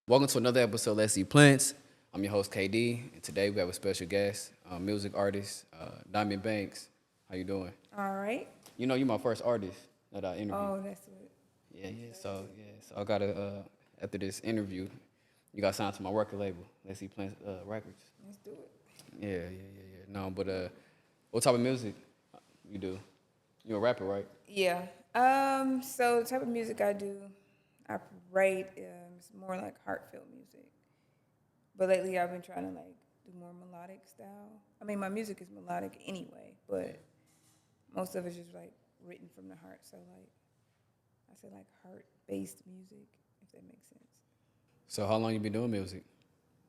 Welcome to another episode of Let's See Plants. I'm your host KD, and today we have a special guest, music artist, Diamond Banks. How you doing? All right. You know, you're my first artist that I interviewed. Oh, that's what. So I gotta after this interview, you got signed to my record label, Let's See Plants Records. Let's do it. Yeah. No, but what type of music you do? You a rapper, right? Yeah. So the type of music I do, I write is more like heartfelt music. But lately I've been trying to like do more melodic style. I mean, my music is melodic anyway, but most of it's just like written from the heart. So like I say like heart-based music, if that makes sense. So how long you been doing music?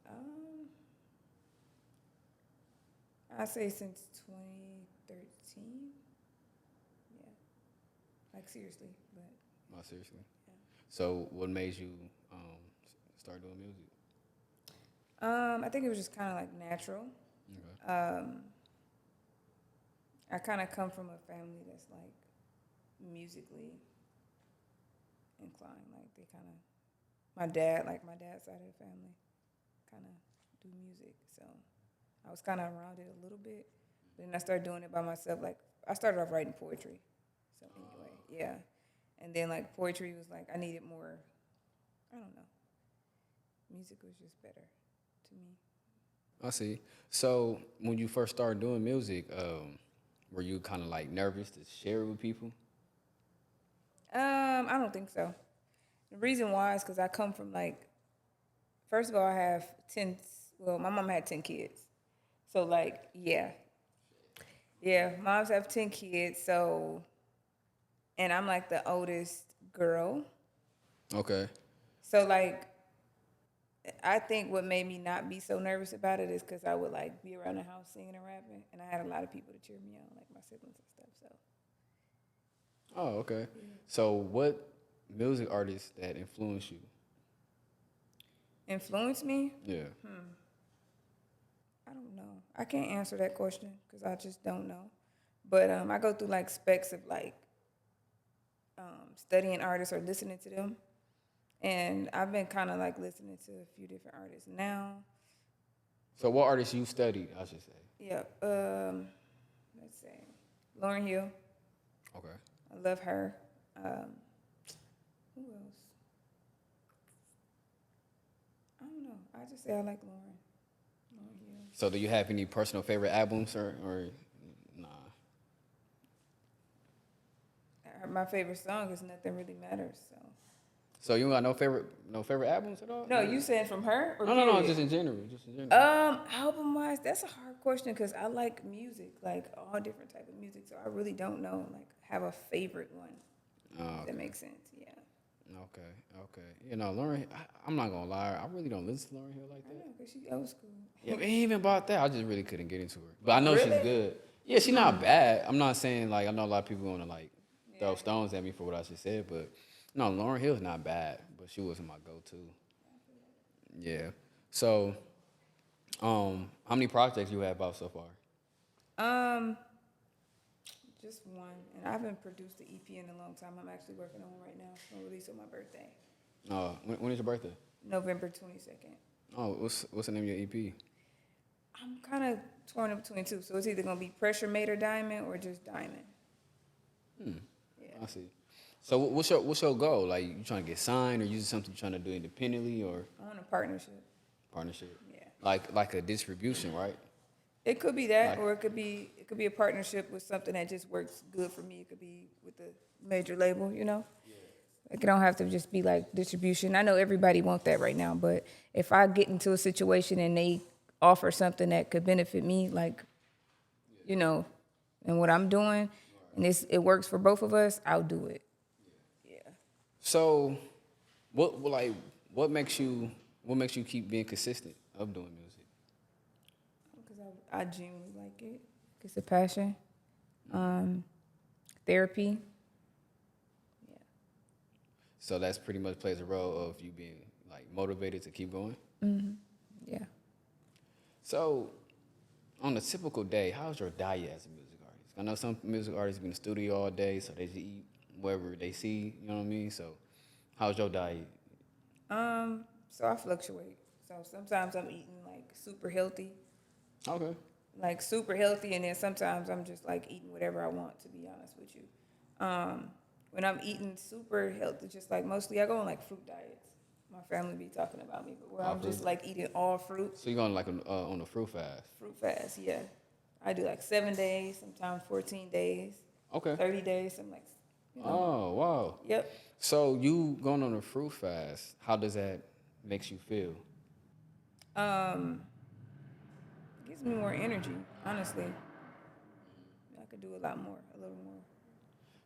Um, I say since 2013. Yeah. Like seriously, but Oh, seriously. yeah. So what made you start doing music? I think it was just kind of like natural. Okay. I kind of come from a family that's like musically inclined. Like they kind of, my dad's side of the family, kind of do music. So I was kind of around it a little bit. But then I started doing it by myself. Like I started off writing poetry. So anyway, yeah. And then like poetry was like I needed more. I don't know. Music was just better to me. I see. So when you first started doing music, were you kind of like nervous to share it with people? I don't think so. The reason why is because I come from like, first of all, I have 10, well, my mom had 10 kids. So like, yeah. Yeah, moms have 10 kids. So, and I'm like the oldest girl. Okay. So like, I think what made me not be so nervous about it is because I would like be around the house singing and rapping. And I had a lot of people to cheer me on, like my siblings and stuff. So, Oh, okay. So what music artists that influenced you? influence me? Yeah. I don't know. I can't answer that question because I just don't know. But I go through like specs of like studying artists or listening to them, and I've been kind of like listening to a few different artists now. So what artists you studied, I should say. Yeah. Let's see, Lauren Hill. Okay. I love her. Um, who else? I don't know. I just say I like Lauren. Lauren Hill. So do you have any personal favorite albums or nah? My favorite song is "Nothing Really Matters." So. So you got no favorite albums at all? No, you saying from her or No, period? just in general, just in general. Album wise, that's a hard question because I like music, like all different type of music. So I really don't know, like, have a favorite one. Oh, If that makes sense, yeah. okay. You know, Lauren, I'm not gonna lie, I really don't listen to Lauren Hill like I that. know, cause she old school. Yeah, but even about that, I just really couldn't get into her. But I know she's Really? good. Yeah, she's not bad. I'm not saying like I know a lot of people want to like throw Yeah. stones at me for what I just said, but no, Lauren Hill's not bad, but she wasn't my go-to. Yeah. So, how many projects you have out so far? Um, just one, and I haven't produced an EP in a long time. I'm actually working on one right now. I'll release on my birthday, When is your birthday? November 22nd. Oh, what's the name of your EP? I'm kind of torn up between two, so it's either gonna be Pressure Made or Diamond or just Diamond. Yeah. I see. So what's your goal? Like you trying to get signed, or you just something you're trying to do independently, or I want a partnership. partnership? Yeah. Like a distribution, right? It could be that, Like or it could be a partnership with something that just works good for me. It could be with a major label, you know. Like it don't have to just be like distribution. I know everybody want that right now, but if I get into a situation and they offer something that could benefit me, like you know, and what I'm doing, and it works for both of us, I'll do it. Yeah. so, like what makes you keep being consistent of doing music? Because I genuinely like it. It's a passion. Therapy. Yeah. So that's pretty much plays a role of you being like motivated to keep going. Yeah. So, on a typical day, how's your diet as a music artist? I know some music artists be in the studio all day, so they just eat wherever they see. You know what I mean? So, how's your diet? So I fluctuate. So sometimes I'm eating like super healthy, Okay. and then sometimes I'm just like eating whatever I want. To be honest with you, when I'm eating super healthy, just like mostly I go on like fruit diets. My family be talking about me, but where All I'm fruit. just like eating all fruit, So you're going like on a fruit fast. fruit fast. Yeah, I do like 7 days, sometimes 14 days, Okay. 30 days. I'm like, you know, Oh wow. yep. So you going on a fruit fast? How does that makes you feel? Um, gives me more energy. Honestly, I could do a lot more, a little more.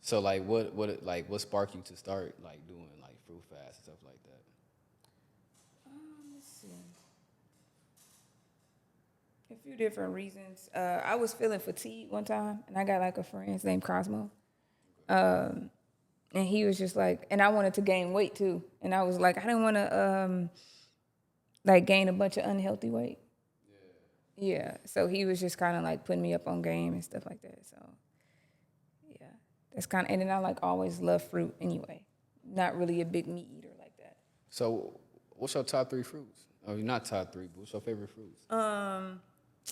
So like what sparked you to start like doing like fruit fast and stuff like that? Let's see. A few different reasons. I was feeling fatigued one time, and I got like a friend his name Cosmo, and he was just like, and I wanted to gain weight too, and I was like, I didn't want to like gain a bunch of unhealthy weight. Yeah, so he was just kind of like putting me up on game and stuff like that. So yeah, that's kind of, and then I like always love fruit anyway. Not really a big meat eater like that. So what's your top three fruits? Oh, not top three, but what's your favorite fruits?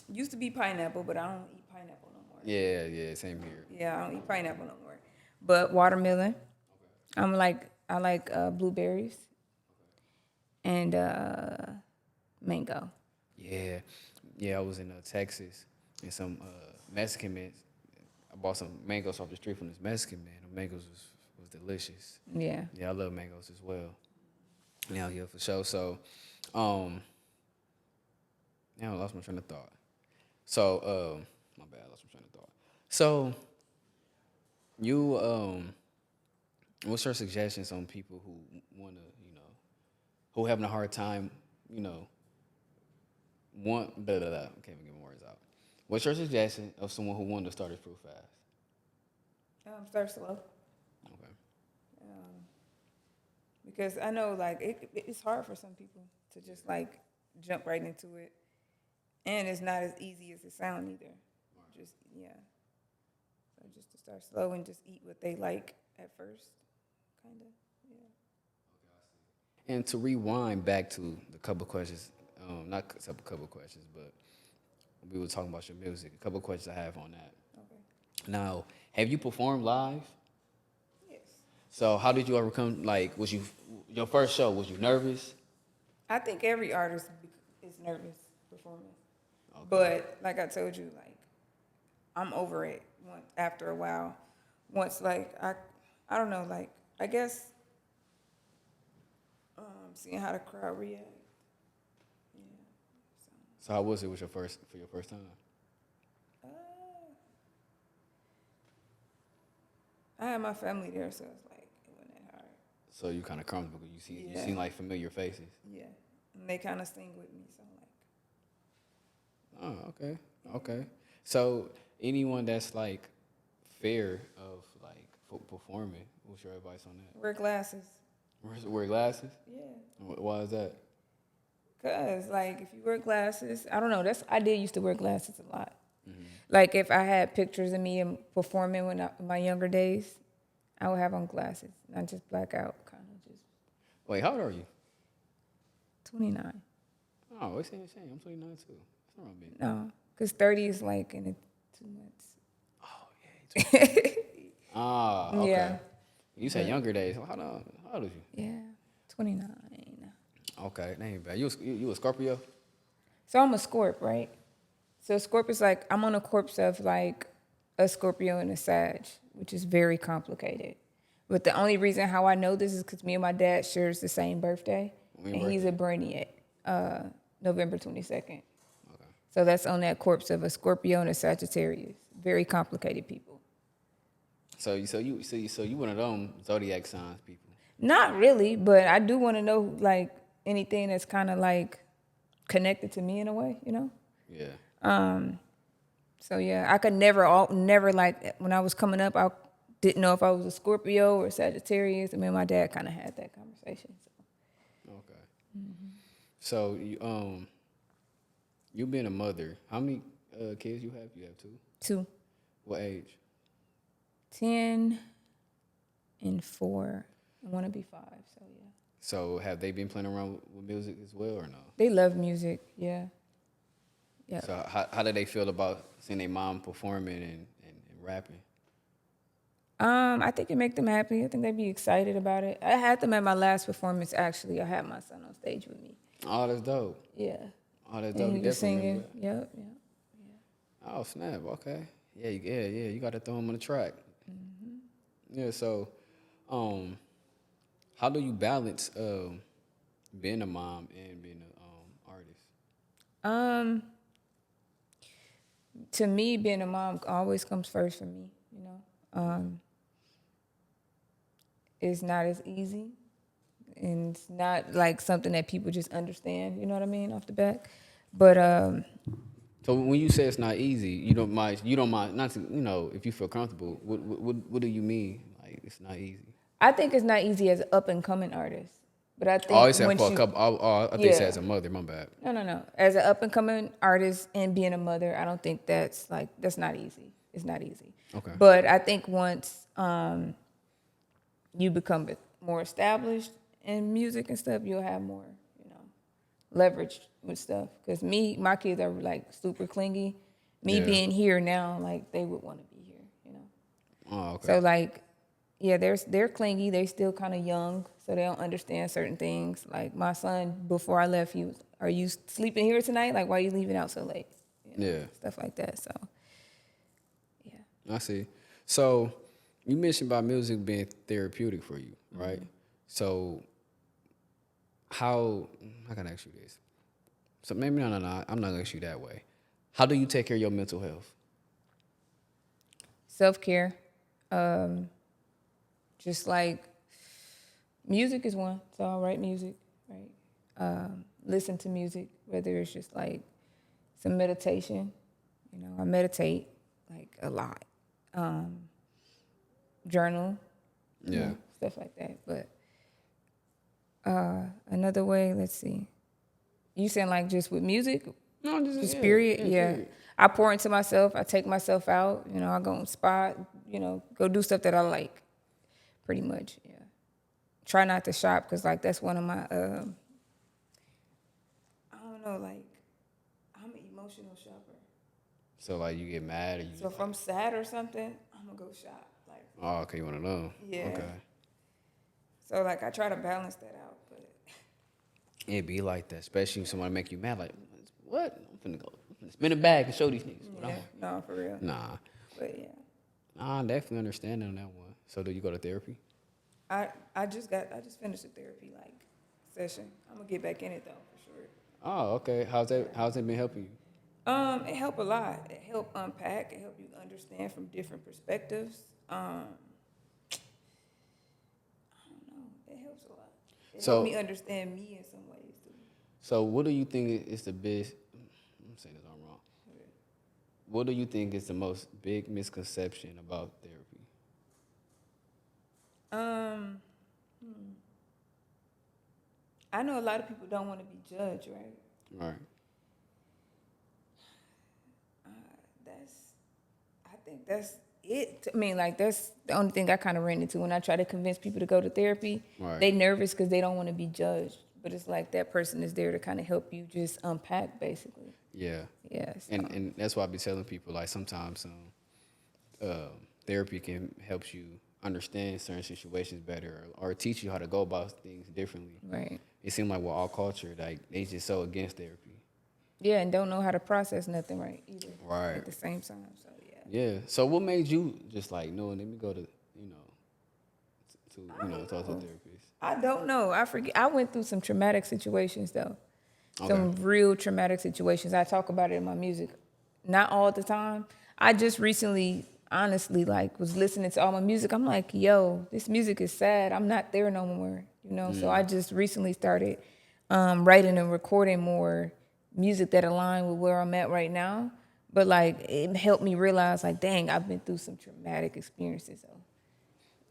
Used to be pineapple, but I don't eat pineapple no more. Yeah, same here. Yeah, I don't eat pineapple no more. But watermelon. I like blueberries and mango. Yeah, yeah. I was in Texas and some Mexican man. I bought some mangoes off the street from this Mexican man. The mangoes was delicious. Yeah. Yeah, I love mangoes as well. Now yeah, for sure. So, um, now I lost my train of thought. So, my bad, I lost my train of thought. So, you what's your suggestions on people who want to, who having a hard time, you know, want blah blah blah. I can't even get my words out. What's your suggestion of someone who wanted to start a fruit fast? Start slow. Okay. Because I know like it's hard for some people to just like jump right into it, and it's not as easy as it sounds either. Just yeah, so just to start slow and just eat what they like at first, kind of. And to rewind back to the couple questions, not a couple questions, but we were talking about your music. A couple questions I have on that. Okay. Now, have you performed live? Yes. So how did you overcome? Like, was you your first show? Was you nervous? I think every artist is nervous performing, Okay. but like I told you, like I'm over it. After a while, once like I don't know, like I guess seeing how the crowd react. Yeah. So how was it with your first time? Uh, I had my family there, so it's like it wasn't that hard. So you kind of comfortable. You Yeah. seen like familiar faces. Yeah, and they kind of sing with me, so like. Oh, okay. So anyone that's like fear of like performing, what's your advice on that? Wear glasses. Wear glasses? Yeah. Why is that? Cause like if you wear glasses, I don't know. I did used to wear glasses a lot. Mm-hmm. Like if I had pictures of me performing in my younger days, I would have on glasses, not just black out, kind of just. Wait, how old are you? 29. Oh, it's ain't the same. I'm 29 too. That's not wrong, baby. No, cause 30 is like in 2 months. Oh yeah. Okay. Yeah. You said younger days. How old are you? Yeah, 29. Okay, that ain't bad. You a Scorpio? So I'm a Scorp, right? So Scorp is like, I'm on a corpse of like a Scorpio and a Sag, which is very complicated. But the only reason how I know this is because me and my dad shares the same birthday. When And your he's a Brainiac, November 22nd. Okay. So that's on that corpse of a Scorpio and a Sagittarius. Very complicated people. So you one of them zodiac signs people. Not really, but I do want to know like anything that's kind of like connected to me in a way, you know? Yeah. So yeah, I could never like when I was coming up, I didn't know if I was a Scorpio or Sagittarius. I mean, my dad kind of had that conversation. So. Okay. So you being a mother, how many kids you have? You have 2. 2, What age? 10 and 4. I want to be 5. So yeah. So have they been playing around with music as well or no? They love music. Yeah. Yeah. So how do they feel about seeing their mom performing and rapping? I think it make them happy. I think they'd be excited about it. I had them at my last performance. Actually, I had my son on stage with me. Oh, that's dope. Yeah. Oh, that's And dope. he You was definitely singing. remember that. Yep. Yep. Oh, snap. Okay. Yeah, yeah. You got to throw him on the track. Yeah. So, um, how do you balance being a mom and being an artist? Um, to me, being a mom always comes first for me. You know, it's not as easy, and it's not like something that people just understand. You know what I mean off the bat. But So when you say it's not easy, you don't mind. You don't mind not to. If you feel comfortable. What do you mean? Like it's not easy. I think it's not easy as an up and coming artist. But I Oh, think I said once for a you, couple. I think you said as a mother. My bad. no. As an up and coming artist and being a mother, I don't think that's not easy. It's not easy. Okay. But I think once you become more established in music and stuff, you'll have more, leverage with stuff. Because my kids are like super clingy. Me Yeah. being here now, like they would want to be here. Oh, okay. So like, yeah, they're clingy. They still kind of young, so they don't understand certain things. Like my son, before I left, he was, "Are you sleeping here tonight? Like, why are you leaving out so late?" Yeah. Stuff like that. So, yeah. I see. So you mentioned about music being therapeutic for you, right? So how can I ask you this? So maybe no. I'm not gonna ask you that way. How do you take care of your mental health? Self-care, just like music is one. So I write music, right? Listen to music, whether it's just like some meditation. I meditate like a lot. Journal, Yeah. stuff like that. But another way, let's see. You saying like just with music? No, Just yeah, period? yeah, Yeah. period. I pour into myself. I take myself out. I go on spot, go do stuff that I like, pretty much. Yeah. Try not to shop because, like, that's one of my, I don't know, like, I'm an emotional shopper. So like you get mad or you So if I'm sad or something, I'm going to go shop. Like, oh, okay, you wanna know. yeah. Okay. So, like, I try to balance that out. But It be like that, especially if someone make you mad, like, what? I'm finna spin a bag and show these niggas what I yeah, want. no, for real. Nah. But yeah. Nah, I definitely understand on that one. So do you go to therapy? I just finished a therapy like session. I'm gonna get back in it though for sure. Oh, okay. How's it been helping you? It helped a lot. It helped unpack. It helped you understand from different perspectives. I don't know. It helps a lot. It helped me understand me in some ways too. So what do you think is the best I'm saying this all wrong. What do you think is the most big misconception about therapy? I know a lot of people don't want to be judged, right? Right. I think that's it. I mean, like that's the only thing I kind of ran into when I try to convince people to go to therapy. Right. They nervous because they don't want to be judged, but it's like that person is there to kind of help you just unpack, basically. Yeah. Yes. And that's why I be telling people like sometimes therapy can help you understand certain situations better or teach you how to go about things differently. Right. It seems like with our culture, like they just so against therapy. Yeah, and don't know how to process nothing right either. Right. At the same time, so yeah. Yeah. So what made you just like, no, let me go to, talk to a therapist? I don't know. I forget. I went through some traumatic situations though. Okay. Some real traumatic situations. I talk about it in my music. Not all the time. I just recently, honestly, like was listening to all my music. I'm like, yo, this music is sad. I'm not there no more. So I just recently started writing and recording more music that align with where I'm at right now. But like it helped me realize like, dang, I've been through some traumatic experiences.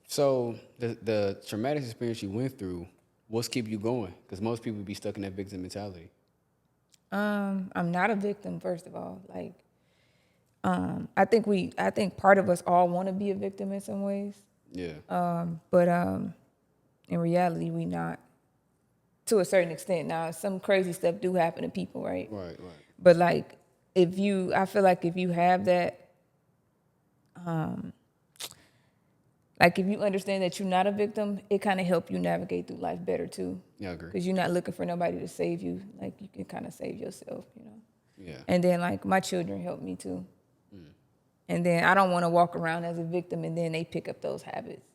So the traumatic experience you went through, what's keep you going? Because most people be stuck in that victim mentality. I'm not a victim, first of all. Like, I think part of us all want to be a victim in some ways. Yeah. But in reality, we not. to a certain extent. Now, some crazy stuff do happen to people, right? Right. But like, I feel like if you have that, like if you understand that you're not a victim, it kind of help you navigate through life better too. Yeah, I agree. Because you're not looking for nobody to save you. Like you can kind of save yourself, you know. Yeah. And then like my children help me too. And then I don't want to walk around as a victim and then they pick up those habits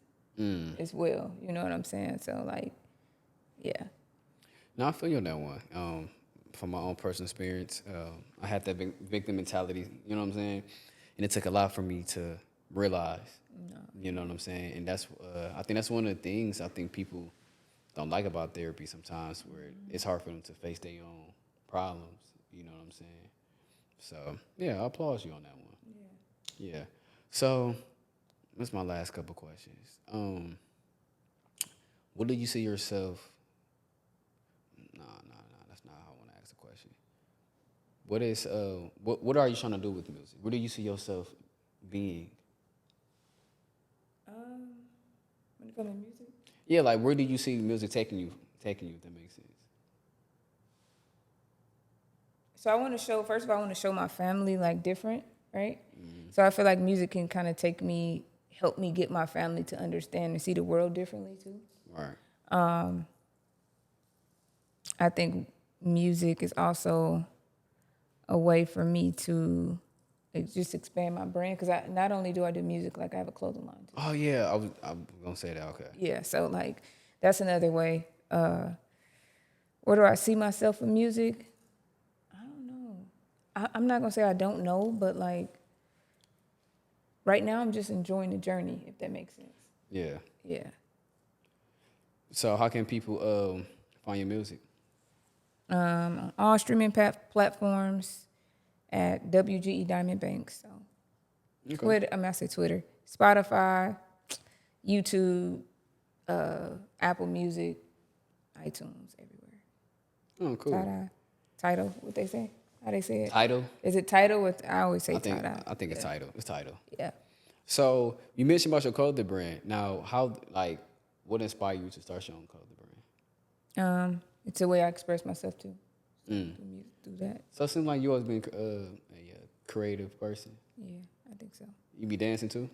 as well. You know what I'm saying? So like, yeah. No, I feel you on that one. From my own personal experience, I had that victim mentality. You know what I'm saying? And it took a lot for me to realize. You know what I'm saying? And that's I think that's one of the things I think people don't like about therapy sometimes, where it's hard for them to face their own problems. You know what I'm saying? So yeah, I applaud you on that one. Yeah. So that's my last couple questions. What do you see yourself? Nah. That's not how I want to ask the question. What is what are you trying to do with music? Where do you see yourself being? When it comes to music, Yeah, like where do you see music taking you? Taking you, if that makes sense. so I want to show. First of all, I want to show my family like different, right? So I feel like music can kind of help me get my family to understand and see the world differently too. Right. I think music is also a way for me to just expand my brand because I not only do I do music, like I have a clothing line too. Oh yeah, I'm gonna say that. Okay. Yeah, so like that's another way. Where do I see myself in music? I don't know. I'm not gonna say I don't know, but like right now I'm just enjoying the journey, if that makes sense. Yeah. Yeah. So how can people find your music? On all streaming platforms at WGE Diamond Bank. So Okay. Twitter, I say Twitter, Spotify, YouTube, Apple Music, iTunes, everywhere. Oh, cool. Tada. Title, what they say? How they say it? Title? Is it title? I always say I think Tada. I think it's title. It's title. Yeah. So you mentioned about your clothing brand. Now, what inspired you to start your own clothing brand? It's a way I express myself too. Do that. So it seems like you always been a creative person. Yeah, I think so. You be dancing too?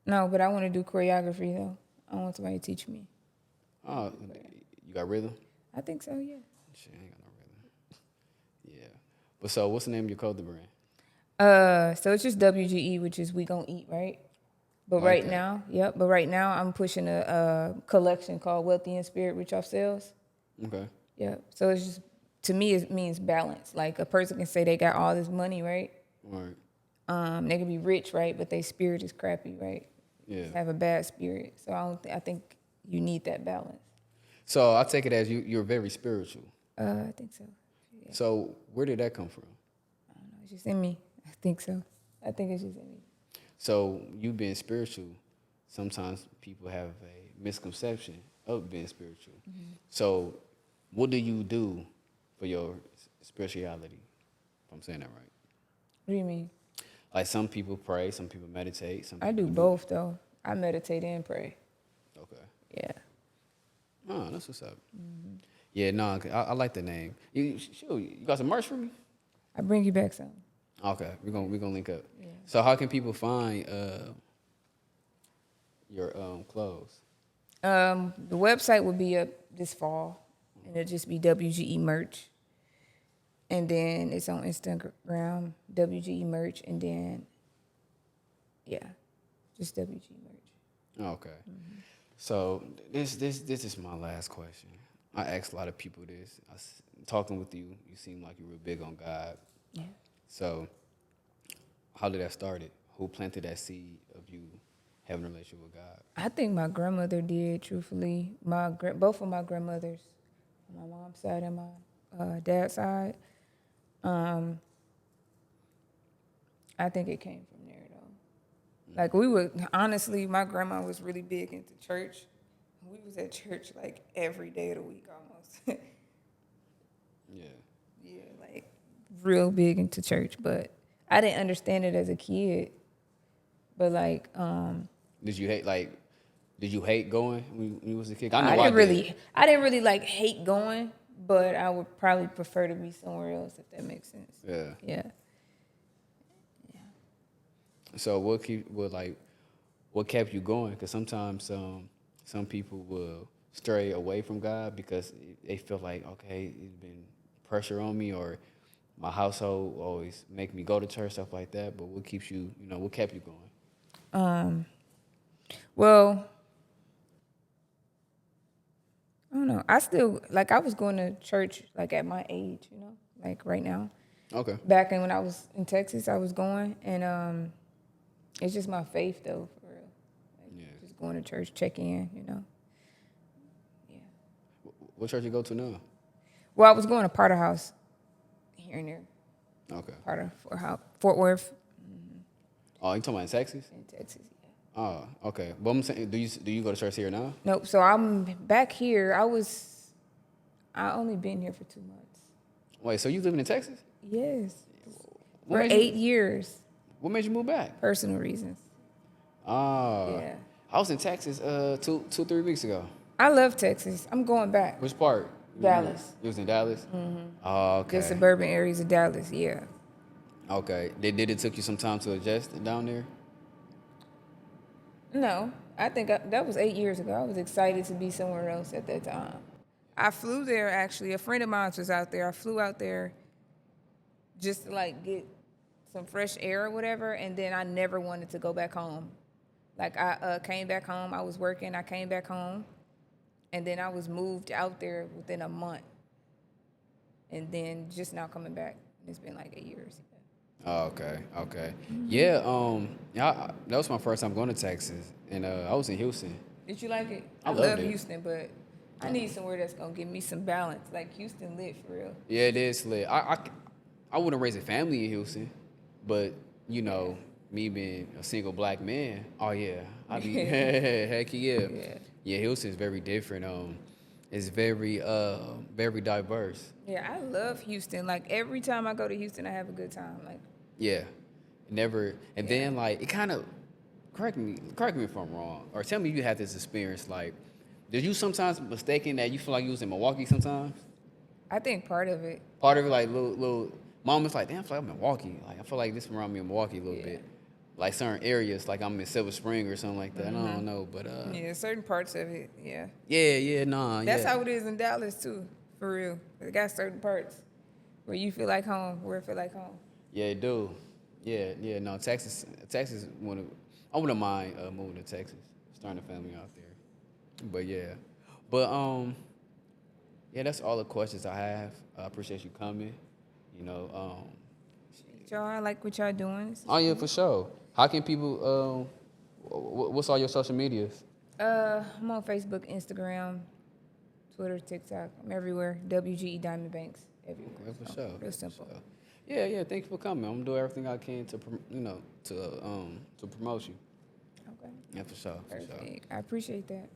No, but I want to do choreography though. I want somebody to teach me. Oh, you got rhythm? I think so, yeah. Shit, I ain't got no rhythm. Yeah. But so what's the name of your clothing brand? So it's just WGE, which is We Gon' Eat, right? But Like right that. now, but right now I'm pushing a collection called Wealthy in Spirit, Rich Off Sales. Okay. Yeah. So it's just, to me, it means balance. Like a person can say they got all this money, right? All right. They can be rich, right? But their spirit is crappy, right? Yeah. Have a bad spirit. So I think you need that balance. So I take it as you're very spiritual. I think so. Yeah. So where did that come from? I don't know. It's just in me. I think so. I think it's just in me. So you being spiritual, sometimes people have a misconception of being spiritual. So what do you do for your spirituality? If I'm saying that right. What do you mean? Like some people pray, some people meditate. Some I do people both though. I meditate and pray. Okay. Yeah. Oh, that's what's up. Yeah, no, I like the name. You got some merch for me? I bring you back some. Okay, we're gonna link up. Yeah. So how can people find your clothes? The website will be up this fall, and it'll just be WGE merch. And then it's on Instagram, WGE merch, and then just WGE merch. Oh, okay. So this is my last question. I ask a lot of people this. Talking with you, you seem like you're real big on God. Yeah. So how did that start? Who planted that seed of you having a relationship with God? I think my grandmother did, truthfully. Both of my grandmothers, on my mom's side and my dad's side. I think it came from there, though. Like, honestly, my grandma was really big into church. We was at church, like, every day of the week, almost. Yeah. Yeah, like, real big into church. But I didn't understand it as a kid. But, like, Did you hate Did you hate going when you was a kid? I know I I didn't did. really like hate going, but I would probably prefer to be somewhere else if that makes sense. Yeah. Yeah. So what kept you going? Because sometimes some people will stray away from God because they feel like, okay, it's been pressure on me, or my household always make me go to church, stuff like that. But what keeps you, what kept you going? Well, I don't know. I still like I was going to church like at my age, like right now. Okay. Back when I was in Texas, I was going, and it's just my faith though, for real. Like, Yeah. just going to church, check in, Yeah. What church you go to now? Well, I was going to Potter House here and there. Okay. Potter, Fort Worth, Oh, you talking about in Texas? in Texas. Yeah. Oh, okay. But I'm saying, do you go to church here now? Nope. So I'm back here. I only been here for 2 months. Wait, so you living in Texas? Yes. What For made 8 years. What made you move back? Personal reasons. Ah, Yeah. I was in Texas 3 weeks ago. I love Texas. I'm going back. Which part? Dallas. You was in Dallas. Oh, okay. The suburban areas of Dallas. Yeah. Okay. Did it took you some time to adjust down there? No, I think that was 8 years ago. I was excited to be somewhere else at that time. I flew there actually. A friend of mine was out there. I flew out there just to like get some fresh air or whatever, and then I never wanted to go back home. Like I came back home. I was working. I came back home, and then I was moved out there within a month, and then just now coming back. And it's been like 8 years. Oh, okay. Okay. Yeah. That was my first time going to Texas, and I was in Houston. Did you like it? I I loved love it. Houston, but I need somewhere that's gonna give me some balance. Like Houston lit for real. Yeah, it is lit. I wouldn't raise a family in Houston, but me being a single black man, oh yeah, I'd be heck yeah. Yeah. Yeah, Houston is very different. It's very diverse. Yeah, I love Houston. Like every time I go to Houston, I have a good time. Like Yeah, never. And then like it kind of correct me if I'm wrong, or tell me you had this experience. Like, did you sometimes mistaken that you feel like you was in Milwaukee sometimes? I think part of it. Part of it, like little moments, like damn, I feel like I'm in Milwaukee. Like I feel like this around me in Milwaukee a little Yeah. bit. Like certain areas, like I'm in Silver Spring or something like that. I don't know, but Yeah, certain parts of it. Yeah, yeah. that's how it is in Dallas too. For real, it got certain parts where you feel like home, where it feel like home. Yeah, it do. Yeah. No, Texas. I wouldn't mind moving to Texas, starting a family out there. But yeah, but yeah, that's all the questions I have. I appreciate you coming. You know, Y'all, I like what y'all doing. oh yeah, for sure. How can people? What's all your social medias? I'm on Facebook, Instagram, Twitter, TikTok. I'm everywhere. WGE Diamond Banks everywhere. Yeah, for So, sure. real simple. For sure. Yeah. Thank you for coming. I'm gonna do everything I can to to promote you. Okay. Yeah, for sure. For sure. Perfect. I appreciate that.